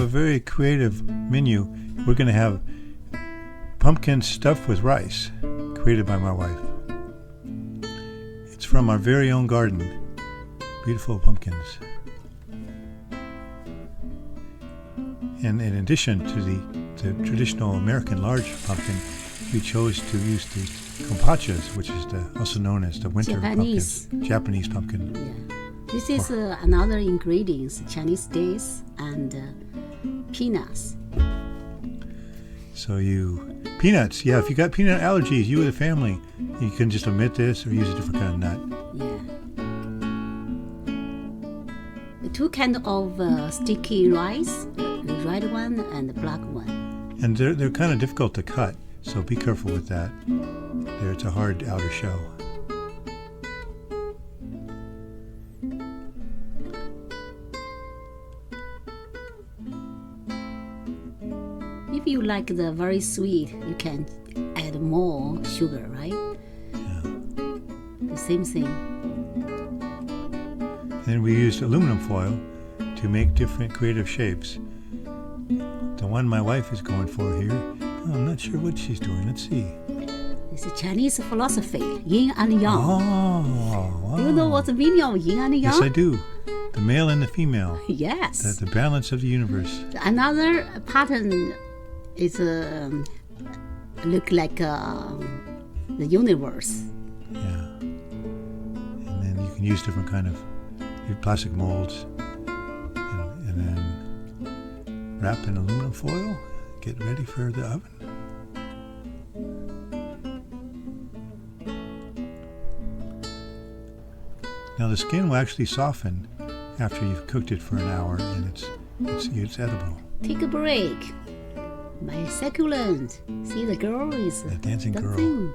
have a very creative menu. We're going to have pumpkin stuffed with rice, created by my wife. It's from our very own garden. Beautiful pumpkins. And in addition to the traditional American large pumpkin, we chose to use the Kabochas, which is also known as the winter Japanese pumpkin. Yeah. This is another ingredient, Chinese dates and peanuts. So peanuts, if you got peanut allergies, you or the family, you can just omit this or use a different kind of nut. Yeah. Two kinds of sticky rice, the red one and the black one. And they're kind of difficult to cut, so be careful with that. It's a hard outer shell. If you like the very sweet, you can add more sugar, right? Yeah. The same thing. Then we used aluminum foil to make different creative shapes. The one my wife is going for here, I'm not sure what she's doing. Let's see. It's a Chinese philosophy, Yin and Yang. Oh, wow. Do you know what's the meaning of Yin and Yang? Yes, I do. The male and the female. Yes. The balance of the universe. Another pattern is look like the universe. Yeah. And then you can use different kind of plastic molds and then wrap in aluminum foil. Get ready for the oven. Now the skin will actually soften after you've cooked it for an hour, and it's edible. Take a break. My succulent. See, the girl is the dancing girl.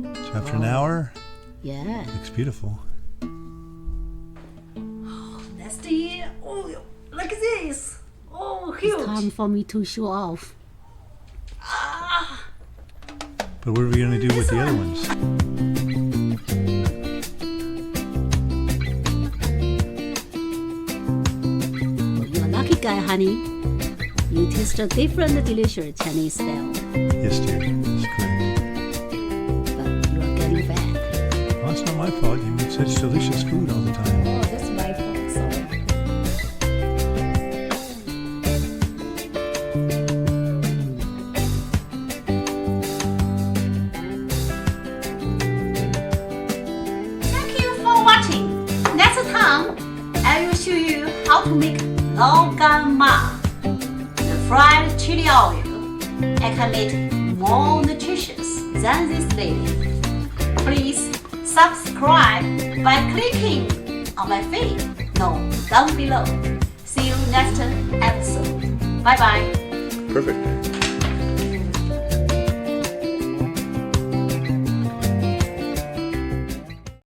So after an hour, yeah, it looks beautiful. Oh, nasty. Oh, look at this. Oh, huge. It's time for me to show off. But what are we going to do with the other ones? Lucky guy, honey. You taste a different delicious Chinese style. Yes, dear. That's correct. But you are getting fat. Well, it's not my fault. You make such delicious food all the time. Oh, that's my fault. Sorry. Thank you for watching. Next time, I will show you how to make Lao Gan Ma, the fried chili oil. I can make more nutritious than this lady. Please subscribe by clicking on my feed down below. See you next episode. Bye bye. Perfect.